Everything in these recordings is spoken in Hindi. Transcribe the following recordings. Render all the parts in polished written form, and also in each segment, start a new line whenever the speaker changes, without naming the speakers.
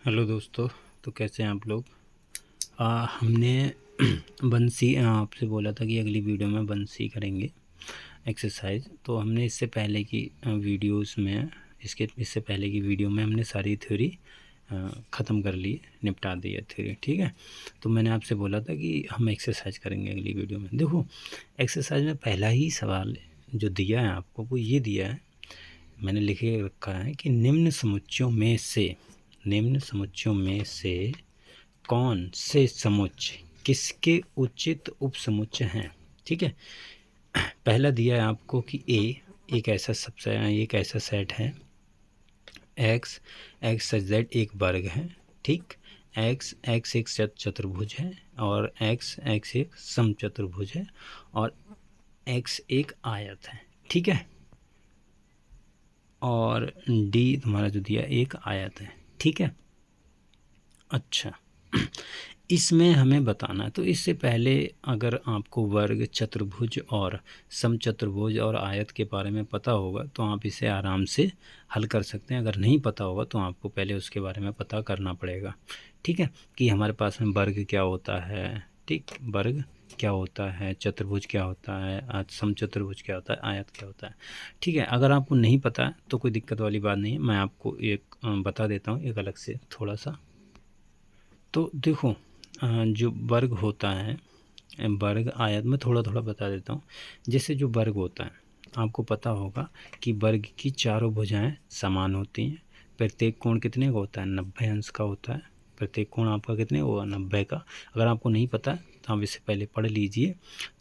हेलो दोस्तों। तो कैसे हैं आप लोग। हमने बंसी आपसे बोला था कि अगली वीडियो में बंसी करेंगे एक्सरसाइज। तो हमने इससे पहले की वीडियोस में इससे पहले की वीडियो में हमने सारी थ्योरी ख़त्म कर ली, निपटा दी है थ्योरी। ठीक है। तो मैंने आपसे बोला था कि हम एक्सरसाइज करेंगे अगली वीडियो में। देखो, एक्सरसाइज में पहला ही सवाल जो दिया है आपको वो ये दिया है, मैंने लिखे रखा है कि निम्न समुच्चयों में से कौन से समुच्चय किसके उचित उपसमुच्चय हैं। ठीक है। पहला दिया है आपको कि एक ऐसा सेट है एक्स जेड एक वर्ग है। ठीक। एक्स एक चतुर्भुज है और एक्स एक समचतुर्भुज है और एक्स एक आयत है। ठीक है। और डी तुम्हारा जो दिया एक आयत है। ठीक है। अच्छा, इसमें हमें बताना है। तो इससे पहले अगर आपको वर्ग, चतुर्भुज और समचतुर्भुज और आयत के बारे में पता होगा तो आप इसे आराम से हल कर सकते हैं। अगर नहीं पता होगा तो आपको पहले उसके बारे में पता करना पड़ेगा। ठीक है, कि हमारे पास में वर्ग क्या होता है। ठीक, वर्ग क्या होता है, चतुर्भुज क्या होता है, समचतुर्भुज क्या होता है, आयत क्या होता है। ठीक है, अगर आपको नहीं पता है तो कोई दिक्कत वाली बात नहीं है, मैं आपको एक बता देता हूँ एक अलग से थोड़ा सा। तो देखो, जो वर्ग होता है, वर्ग आयत में थोड़ा थोड़ा बता देता हूँ। जैसे जो वर्ग होता है, आपको पता होगा कि वर्ग की चारों भुजाएं समान होती हैं। प्रत्येक कोण कितने का होता है, 90 अंश का होता है। प्रत्येक कोण आपका कितने होगा, 90 का। अगर आपको नहीं पता तो आप इससे पहले पढ़ लीजिए।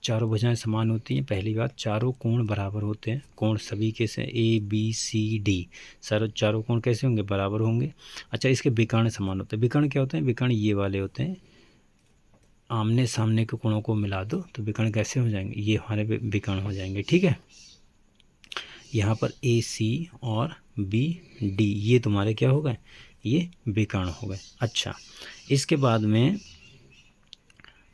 चारों भुजाएं समान होती हैं, पहली बात। चारों कोण बराबर होते हैं। कोण सभी के से ए बी सी डी, चारों कोण कैसे होंगे, बराबर होंगे। अच्छा, इसके विकर्ण समान होते हैं। विकर्ण क्या होते हैं, विकर्ण ये वाले होते हैं। आमने सामने के कोणों को मिला दो तो विकर्ण कैसे हो जाएंगे, ये हमारे विकर्ण हो जाएंगे। ठीक है। यहाँ पर ए सी और बी डी ये तुम्हारे क्या हो गए, ये विकर्ण हो गए। अच्छा, इसके बाद में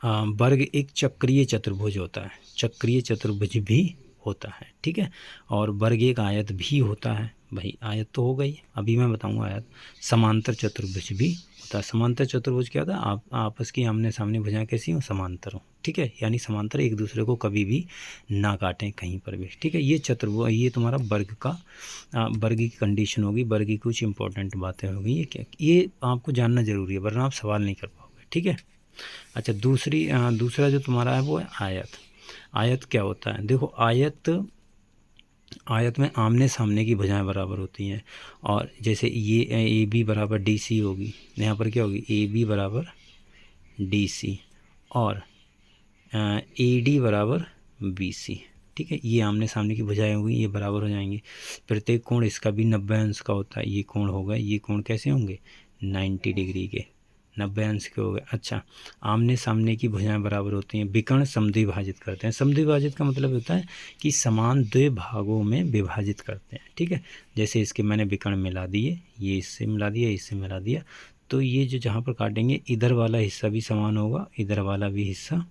वर्ग एक चक्रीय चतुर्भुज होता है, चक्रीय चतुर्भुज भी होता है। ठीक है। और वर्ग एक आयत भी होता है। भाई आयत तो हो गई, अभी मैं बताऊंगा आयत। समांतर चतुर्भुज भी होता है। समांतर चतुर्भुज क्या होता है, आप आपस की आमने सामने भुजाएं कैसी हो, समांतर हो। ठीक है, यानी समांतर एक दूसरे को कभी भी ना काटें कहीं पर भी। ठीक है, ये चतुर्भुज, ये तुम्हारा वर्ग का वर्ग की कंडीशन होगी, वर्ग की कुछ इंपॉर्टेंट बातें होगी। ये क्या, ये आपको जानना जरूरी है वरना आप सवाल नहीं कर पाओगे। ठीक है। अच्छा, दूसरा जो तुम्हारा है वो है आयत। आयत क्या होता है, देखो आयत में आमने सामने की भुजाएं बराबर होती हैं। और जैसे ये ए बी बराबर डी सी होगी, यहाँ पर क्या होगी, ए बी बराबर डी सी और ए डी बराबर बी सी। ठीक है, ये आमने सामने की भुजाएं होंगी, ये बराबर हो जाएंगी। प्रत्येक कोण इसका भी 90 अंश का होता है। ये कोण होगा, ये कोण कैसे होंगे, 90 डिग्री के, 90 अंश के हो गए। अच्छा, आमने सामने की भुजाएं बराबर होती हैं। विकर्ण समद्विभाजित करते हैं। समद्विभाजित का मतलब होता है कि समान दो भागों में विभाजित करते हैं। ठीक है, जैसे इसके मैंने विकर्ण मिला दिए, ये इससे मिला दिया, इससे मिला दिया, तो ये जो जहाँ पर काटेंगे इधर वाला हिस्सा भी समान होगा, इधर वाला भी हिस्सा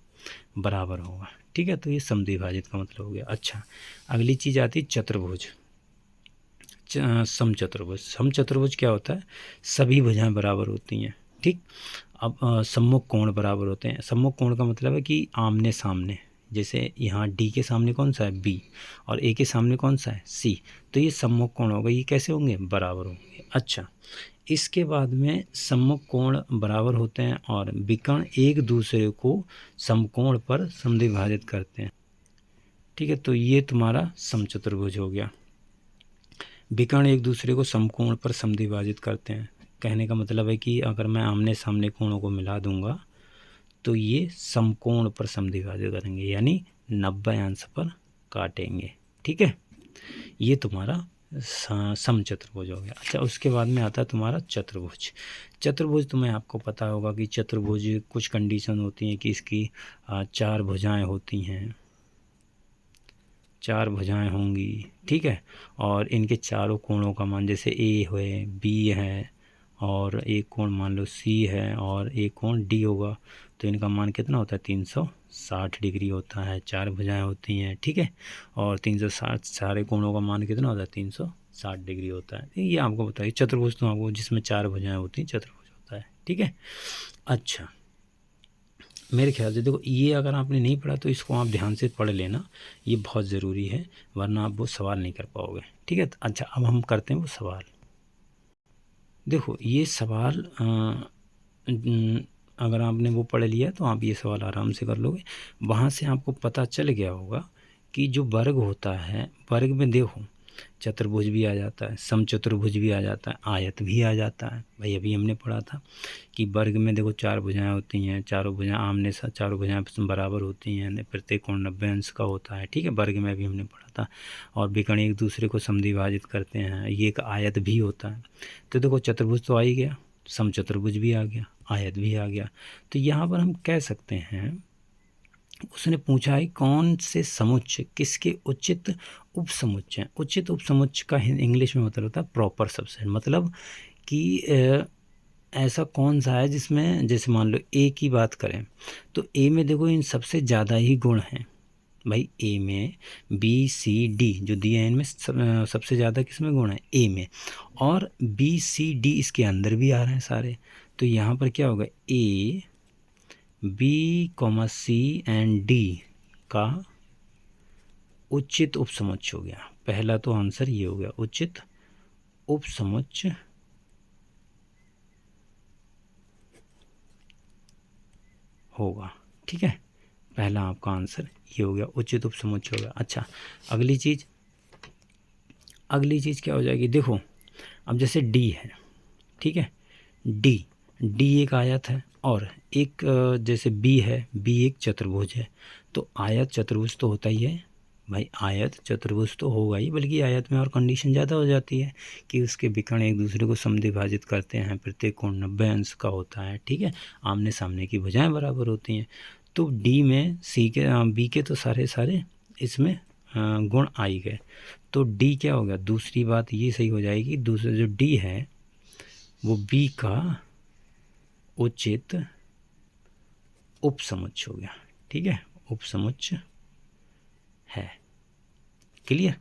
बराबर होगा। ठीक है, तो ये समद्विभाजित का मतलब हो गया। अच्छा, अगली चीज़ आती है चतुर्भुज, समचतुर्भुज। समचतुर्भुज क्या होता है, सभी भुजाएं बराबर होती हैं। ठीक। अब सम्मुख कोण बराबर होते हैं। सम्मुख कोण का मतलब है कि आमने सामने, जैसे यहाँ डी के सामने कौन सा है, बी, और ए के सामने कौन सा है, सी, तो ये सम्मुख कोण होगा। ये कैसे होंगे, बराबर होंगे। अच्छा, इसके बाद में सम्मुख कोण बराबर होते हैं और विकर्ण एक दूसरे को समकोण पर समद्विभाजित करते हैं। ठीक है, तो ये तुम्हारा समचतुर्भुज हो गया। विकर्ण एक दूसरे को समकोण पर समद्विभाजित करते हैं, कहने का मतलब है कि अगर मैं आमने सामने कोणों को मिला दूंगा तो ये समकोण पर समद्विभाजित करेंगे, यानी 90 अंश पर काटेंगे। ठीक है, ये तुम्हारा समचतुर्भुज हो गया। अच्छा, उसके बाद में आता है तुम्हारा चतुर्भुज। चतुर्भुज तुम्हें आपको पता होगा कि चतुर्भुज कुछ कंडीशन होती हैं कि इसकी 4 भुजाएं होती हैं, 4 भुजाएं होंगी। ठीक है, और इनके चारों कोणों का मान, जैसे ए है, बी है और एक कोण मान लो सी है और एक कोण डी होगा, तो इनका मान कितना होता है, 360 डिग्री होता है। 4 भुजाएं होती हैं। ठीक है, और 360 सारे कोणों का मान कितना होता है, 360 डिग्री होता है। ये आपको बताइए, चतुर्भुज तो आपको जिसमें 4 भुजाएं होती हैं चतुर्भुज होता होता है, ठीक है। अच्छा, मेरे ख्याल से देखो ये अगर आपने नहीं पढ़ा तो इसको आप ध्यान से पढ़ लेना, ये बहुत ज़रूरी है, वरना आप वो सवाल नहीं कर पाओगे, ठीक है। अच्छा, अब हम करते हैं वो सवाल। देखो ये सवाल अगर आपने वो पढ़ लिया तो आप ये सवाल आराम से कर लोगे। वहाँ से आपको पता चल गया होगा कि जो वर्ग होता है, वर्ग में देखो चतुर्भुज भी आ जाता है, समचतुर्भुज भी आ जाता है, आयत भी आ जाता है। भाई अभी हमने पढ़ा था कि वर्ग में देखो 4 भुजाएं होती हैं, चारों भुजाएं आमने साथ, चारों भुजाएं बराबर होती हैं, प्रत्येक कोण 90 अंश का होता है, ठीक है। वर्ग में भी हमने पढ़ा था। और विकर्ण एक दूसरे को समद्विभाजित करते हैं, ये एक आयत भी होता है। तो देखो चतुर्भुज तो आ ही गया, समचतुर्भुज भी आ गया, आयत भी आ गया। तो यहाँ पर हम कह सकते हैं, उसने पूछा है कौन से समुच्चय किसके उचित उपसमुच्चय हैं। उचित उपसमुच्चय का इंग्लिश में मतलब होता है प्रॉपर सबसेट, मतलब कि ऐसा कौन सा है जिसमें, जैसे मान लो ए की बात करें तो ए में देखो इन सबसे ज़्यादा ही गुण हैं। भाई ए में बी सी डी जो दिया है इनमें सबसे ज़्यादा किसमें गुण है, ए में। और बी सी डी इसके अंदर भी आ रहे हैं सारे। तो यहाँ पर क्या होगा, A B comma C and D का उचित उपसमुच्चय हो गया। पहला तो आंसर ये हो गया, उचित उपसमुच्चय होगा, ठीक है। पहला आपका आंसर ये हो गया, उचित उपसमुच्चय हो गया। अच्छा, अगली चीज़ क्या हो जाएगी, देखो अब जैसे डी है, ठीक है, डी एक आयत है, और एक जैसे बी है, बी एक चतुर्भुज है। तो आयत चतुर्भुज तो होता ही है भाई, आयत चतुर्भुज तो होगा ही, बल्कि आयत में और कंडीशन ज़्यादा हो जाती है कि उसके विकर्ण एक दूसरे को समद्विभाजित करते हैं, प्रत्येक कोण 90 अंश का होता है, ठीक है। आमने सामने की भुजाएं बराबर होती हैं। तो डी में बी के तो सारे इसमें गुण आ ही गए। तो डी क्या हो गया, दूसरी बात ये सही हो जाएगी, दूसरा जो डी है वो बी का उचित उपसमुच्चय हो गया, ठीक है, उपसमुच्चय है। क्लियर।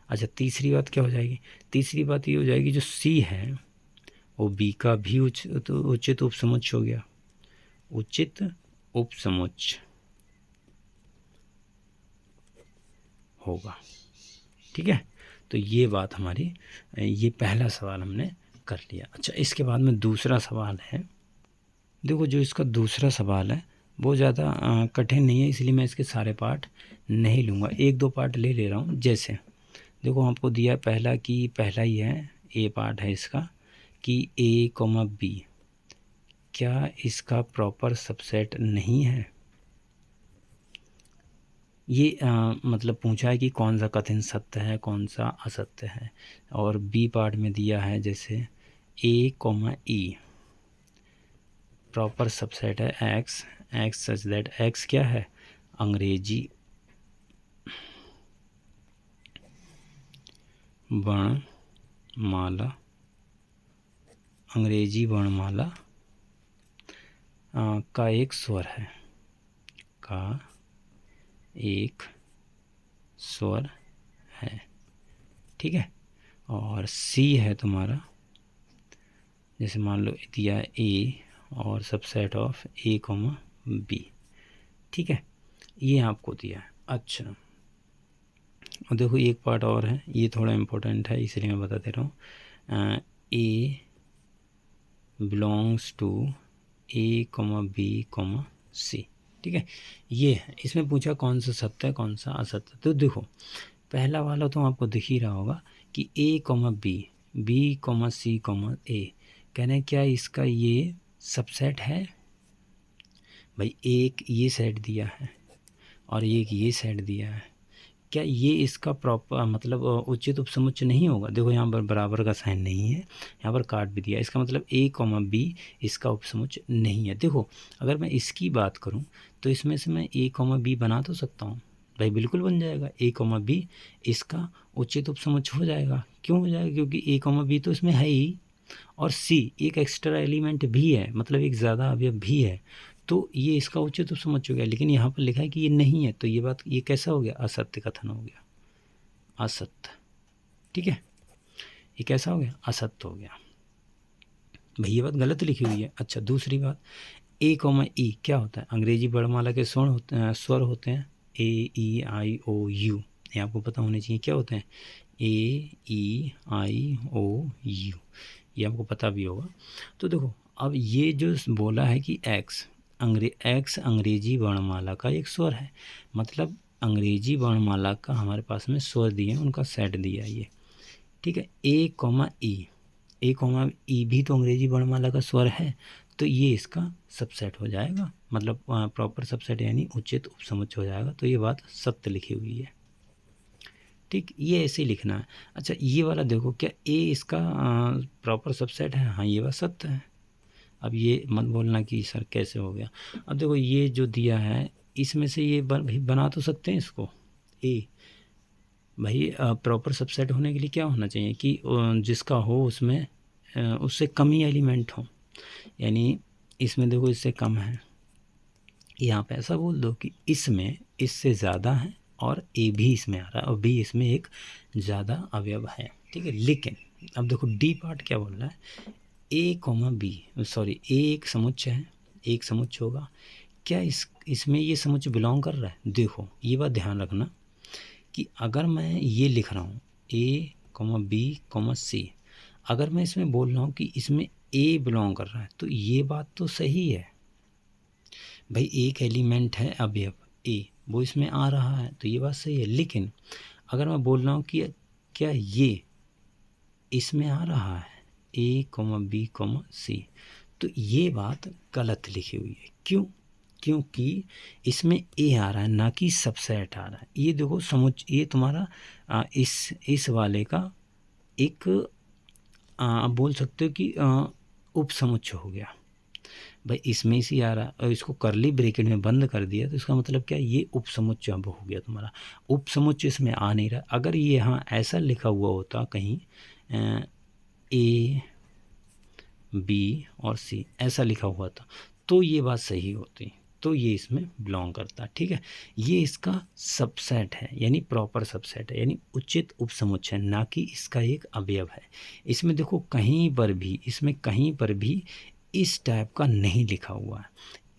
अच्छा, तीसरी बात क्या हो जाएगी, तीसरी बात ये हो जाएगी जो सी है वो बी का भी उचित उपसमुच्चय हो गया, उचित उपसमुच्चय होगा, ठीक है। तो ये बात हमारी, ये पहला सवाल हमने कर लिया। अच्छा, इसके बाद में दूसरा सवाल है। देखो जो इसका दूसरा सवाल है वो ज़्यादा कठिन नहीं है, इसलिए मैं इसके सारे पार्ट नहीं लूँगा, एक दो पार्ट ले रहा हूँ। जैसे देखो आपको दिया पहला कि पहला ही है, ए पार्ट है इसका कि ए कॉमा बी क्या इसका प्रॉपर सबसेट नहीं है। ये मतलब पूछा है कि कौन सा कथन सत्य है, कौन सा असत्य है। और बी पार्ट में दिया है जैसे ए कॉमा ई प्रॉपर सबसेट है x, x such that x क्या है, अंग्रेजी वर्णमाला, अंग्रेजी वर्णमाला का एक स्वर है, का एक स्वर है, ठीक है। और सी है तुम्हारा, जैसे मान लो दिया ए और subset of A comma B, ठीक है, ये आपको दिया है। अच्छा, और देखो एक पार्ट और है, ये थोड़ा इम्पोर्टेंट है इसलिए मैं बता दे रहा हूँ। A belongs to A comma B comma C, ठीक है। ये है, इसमें पूछा कौन सा सत्य है कौन सा असत्य। तो देखो पहला वाला तो आपको दिख ही रहा होगा कि ए comma B comma C comma ए, कहने क्या इसका ये सबसेट है। भाई एक ये सेट दिया है और एक ये सेट दिया है, क्या ये इसका प्रॉपर मतलब उचित उपसमुच्चय नहीं होगा। देखो यहाँ पर बराबर का साइन नहीं है, यहाँ पर काट भी दिया, इसका मतलब ए कॉमा बी इसका उपसमुच्चय नहीं है। देखो अगर मैं इसकी बात करूँ तो इसमें से मैं ए कॉमा बी बना तो सकता हूँ, भाई बिल्कुल बन जाएगा, ए कॉमा बी इसका उचित उपसमुच्चय हो जाएगा। क्यों हो जाएगा, क्योंकि ए कॉमा बी तो इसमें है ही, और सी एक एक्स्ट्रा एलिमेंट भी है, मतलब एक ज़्यादा अवयव भी है, तो ये इसका उचित उपसमुच्चय हो गया। लेकिन यहाँ पर लिखा है कि ये नहीं है, तो ये बात, ये कैसा हो गया, असत्य कथन हो गया, असत्य, ठीक है, ये कैसा हो गया, असत्य हो गया। भाई ये बात गलत लिखी हुई है। अच्छा, दूसरी बात, ए कॉमा ई क्या होता है? अंग्रेजी वर्णमाला के स्वर होते हैं ए ई आई ओ यू, ये आपको पता होने चाहिए क्या होते हैं, ए ई आई ओ यू, ये आपको पता भी होगा। तो देखो अब ये जो बोला है कि एक्स अंग्रेजी वर्णमाला का एक स्वर है, मतलब अंग्रेजी वर्णमाला का हमारे पास में स्वर दिए हैं, उनका सेट दिया है ये, ठीक है। ए कॉमा ई भी तो अंग्रेजी वर्णमाला का स्वर है, तो ये इसका सबसेट हो जाएगा, मतलब प्रॉपर सबसेट यानी उचित उपसमुच्चय हो जाएगा। तो ये बात सत्य लिखी हुई है, ठीक, ये ऐसे ही लिखना है। अच्छा, ये वाला देखो, क्या ए इसका प्रॉपर सबसेट है? हाँ, ये बात सत्य है। अब ये मत बोलना कि सर कैसे हो गया। अब देखो ये जो दिया है इसमें से ये बना तो सकते हैं इसको ए, भाई प्रॉपर सबसेट होने के लिए क्या होना चाहिए कि जिसका हो उसमें उससे कम ही एलिमेंट हो, यानी इसमें देखो इससे कम है, यहाँ पे ऐसा बोल दो कि इसमें इससे ज़्यादा है और ए भी इसमें आ रहा है और बी इसमें एक ज़्यादा अवयव है, ठीक है। लेकिन अब देखो डी पार्ट क्या बोल रहा है, ए कॉमा बी, सॉरी ए एक समुच्चय है, एक समुच्चय होगा, क्या इसमें ये समुच्चय बिलोंग कर रहा है? देखो ये बात ध्यान रखना कि अगर मैं ये लिख रहा हूँ ए कॉमा बी कॉमा सी, अगर मैं इसमें बोल रहा हूँ कि इसमें ए बिलोंग कर रहा है तो ये बात तो सही है, भाई एक एलिमेंट है अवयव ए, वो इसमें आ रहा है तो ये बात सही है। लेकिन अगर मैं बोल रहा हूँ कि क्या ये इसमें आ रहा है ए कॉमा बी कॉमा सी, तो ये बात गलत लिखी हुई है। क्यों? क्योंकि इसमें ए आ रहा है ना कि सबसेट आ रहा है। ये देखो ये तुम्हारा इस वाले का एक आप बोल सकते हो कि उपसमुच्चय हो गया, भाई इसमें इसी आ रहा है और इसको करली ब्रैकेट में बंद कर दिया तो इसका मतलब क्या, ये उपसमुच्चय अब हो गया तुम्हारा, उपसमुच्चय इसमें आ नहीं रहा। अगर ये यहाँ ऐसा लिखा हुआ होता कहीं ए बी और सी ऐसा लिखा हुआ था तो ये बात सही होती, तो ये इसमें बिलोंग करता, ठीक है। ये इसका सबसेट है यानी प्रॉपर सबसेट है यानी उचित उपसमुच्चय, ना कि इसका एक अवयव है। इसमें देखो कहीं पर भी, इसमें कहीं पर भी इस टाइप का नहीं लिखा हुआ है,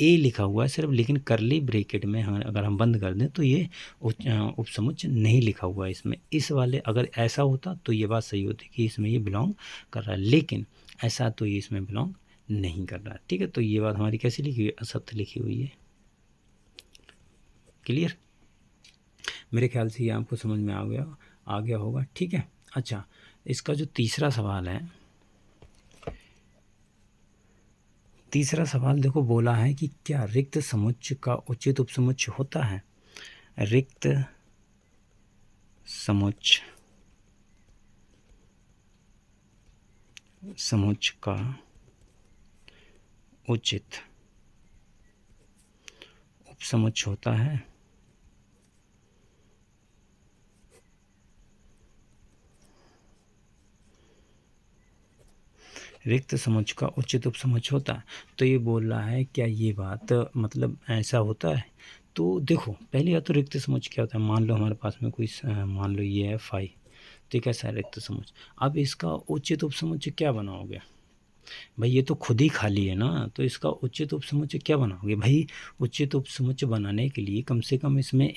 ए लिखा हुआ है सिर्फ, लेकिन करली ब्रैकेट में अगर हम बंद कर दें तो ये उपसमुच्चय नहीं लिखा हुआ है इसमें। इस वाले अगर ऐसा होता तो ये बात सही होती कि इसमें ये बिलोंग कर रहा है, लेकिन ऐसा तो ये इसमें बिलोंग नहीं कर रहा है, ठीक है। तो ये बात हमारी कैसी लिखी हुई है? असत्य लिखी हुई है। क्लियर? मेरे ख्याल से ये आपको समझ में आ गया होगा, ठीक है। अच्छा, इसका जो तीसरा सवाल है, तीसरा सवाल देखो बोला है कि क्या रिक्त समुच्चय का उचित उपसमुच्चय होता है? रिक्त समुच्चय का उचित उपसमुच्चय होता है? रिक्त समुच्चय का उचित उपसमुच्चय होता है, तो ये बोल रहा है क्या ये बात मतलब ऐसा होता है? तो देखो पहली बात तो रिक्त समुच्चय क्या होता है, मान लो हमारे पास में कोई मान लो ये है फाई, तो कैसा है रिक्त समुच्चय। अब इसका उचित उपसमुच्चय क्या बनाओगे? भाई ये तो खुद ही खाली है ना, तो इसका उचित उपसमुच्चय क्या बनाओगे? भाई उचित उपसमुच्चय बनाने के लिए कम से कम इसमें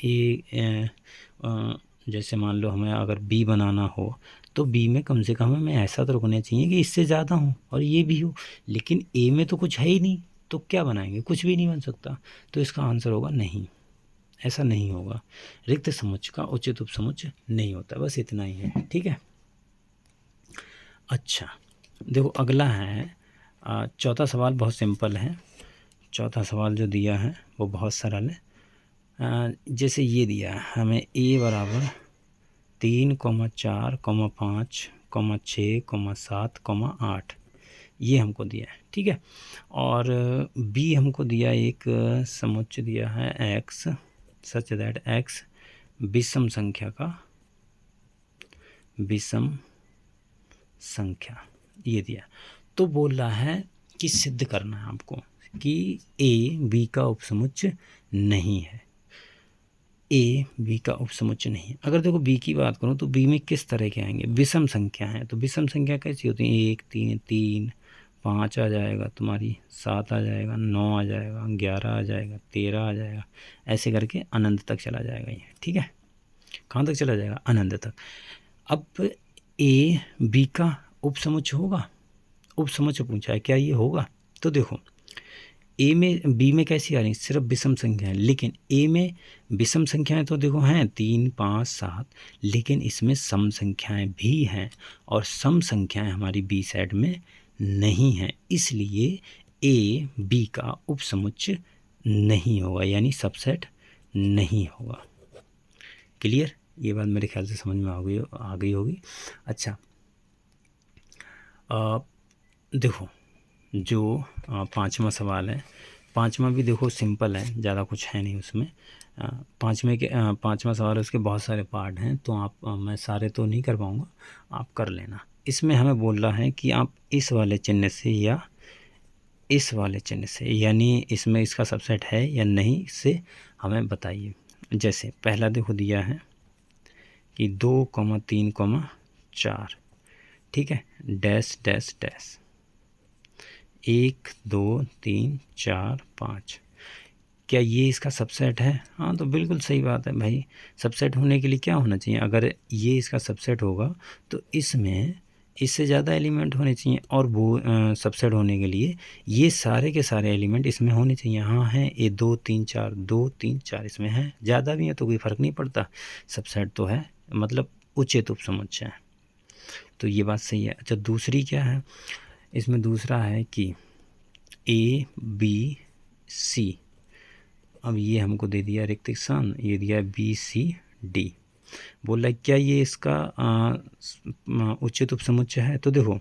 जैसे मान लो हमें अगर बी बनाना हो तो बी में कम से कम हमें ऐसा तो रखना चाहिए कि इससे ज़्यादा हो और ये भी हो, लेकिन ए में तो कुछ है ही नहीं, तो क्या बनाएंगे? कुछ भी नहीं बन सकता, तो इसका आंसर होगा नहीं, ऐसा नहीं होगा। रिक्त समुच्चय का उचित उपसमुच्चय नहीं होता, बस इतना ही है, ठीक है। अच्छा देखो अगला है चौथा सवाल, बहुत सिंपल है। चौथा सवाल जो दिया है वो बहुत सरल है। जैसे ये दिया है हमें ए बराबर 3, 4, 5, 6, 7, 8 ये हमको दिया है, ठीक है। और बी हमको दिया एक समुच्चय दिया है एक्स, सच दैट एक्स विषम संख्या ये दिया। तो बोल रहा है कि सिद्ध करना है आपको कि ए बी का उपसमुच्चय नहीं है, ए बी का उपसमुच्चय नहीं है। अगर देखो बी की बात करूँ तो बी में किस तरह के आएंगे? विषम संख्या हैं, तो विषम संख्या कैसी होती है? 1, 3, 3, 5 आ जाएगा तुम्हारी, 7 आ जाएगा, 9 आ जाएगा, 11 आ जाएगा, 13 आ जाएगा, ऐसे करके अनंत तक चला जाएगा ये। ठीक है, कहाँ तक चला जाएगा? अनंत तक। अब ए बी का उपसमुच्चय होगा, उपसमुच्चय पूछा है, क्या ये होगा? तो देखो ए में बी में कैसी आ रही, सिर्फ विषम संख्या है, लेकिन ए में विषम संख्याएं तो देखो हैं 3 5 7, लेकिन इसमें सम संख्याएं भी हैं, और सम संख्याएं हमारी बी साइड में नहीं हैं, इसलिए ए बी का उपसमुच्चय नहीं होगा, यानी सबसेट नहीं होगा। क्लियर? ये बात मेरे ख्याल से समझ में आ गई होगी। अच्छा, देखो जो पांचवा सवाल है, पांचवा भी देखो सिंपल है, ज़्यादा कुछ है नहीं उसमें। पांचवा सवाल है, उसके बहुत सारे पार्ट हैं, तो आप मैं सारे तो नहीं कर पाऊँगा, आप कर लेना। इसमें हमें बोल रहा है कि आप इस वाले चिन्ह से या इस वाले चिन्ह से, यानी इसमें इसका सबसेट है या नहीं, से हमें बताइए। जैसे पहला देखो दिया है कि 2, 3, 4, ठीक है, डैश डैश डैश, 1 2 3 4 5, क्या ये इसका सबसेट है? हाँ, तो बिल्कुल सही बात है भाई। सबसेट होने के लिए क्या होना चाहिए? अगर ये इसका सबसेट होगा तो इसमें इससे ज़्यादा एलिमेंट होने चाहिए, और वो सबसेट होने के लिए ये सारे के सारे एलिमेंट इसमें होने चाहिए। हाँ है, ये 2 3 4, 2 3 4 इसमें है, ज़्यादा भी है तो कोई फ़र्क नहीं पड़ता, सबसेट तो है, मतलब उचित उपसमुच्चय है, तो ये बात सही है। अच्छा, दूसरी क्या है? इसमें दूसरा है कि ए बी सी, अब ये हमको दे दिया रिक्त स्थान, ये दिया बी सी डी, बोल रहा है क्या ये इसका उचित उपसमुच्चय है? तो देखो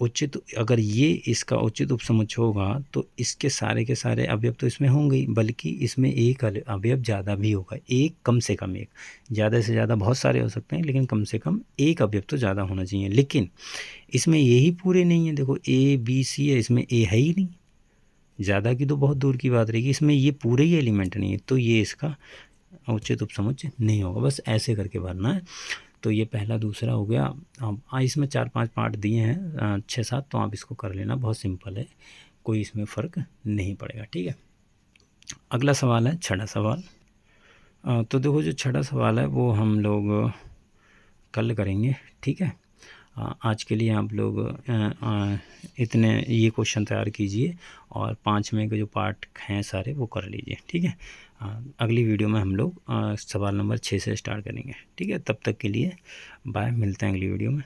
उचित, अगर ये इसका उचित उपसमुच्चय होगा तो इसके सारे के सारे अवयव तो इसमें होंगे ही, बल्कि इसमें एक अवयव ज़्यादा भी होगा, एक कम से कम एक, ज़्यादा से ज़्यादा बहुत सारे हो सकते हैं, लेकिन कम से कम एक अवयव तो ज़्यादा होना चाहिए। लेकिन इसमें यही पूरे नहीं है, देखो ए बी सी है, इसमें ए है ही नहीं, ज़्यादा की तो बहुत दूर की बात रहेगी, इसमें ये पूरे ही एलिमेंट नहीं है, तो ये इसका उचित उपसमुच्चय नहीं होगा। बस ऐसे करके भरना है। तो ये पहला दूसरा हो गया। अब इसमें 4-5 पार्ट दिए हैं, 6-7, तो आप इसको कर लेना, बहुत सिंपल है, कोई इसमें फ़र्क नहीं पड़ेगा। ठीक है, अगला सवाल है छठा सवाल। तो देखो जो छठा सवाल है वो हम लोग कल करेंगे। ठीक है, आज के लिए आप लोग इतने ये क्वेश्चन तैयार कीजिए, और 5वें के जो पार्ट हैं सारे वो कर लीजिए। ठीक है, अगली वीडियो में हम लोग सवाल नंबर 6 से स्टार्ट करेंगे। ठीक है, तब तक के लिए बाय, मिलते हैं अगली वीडियो में।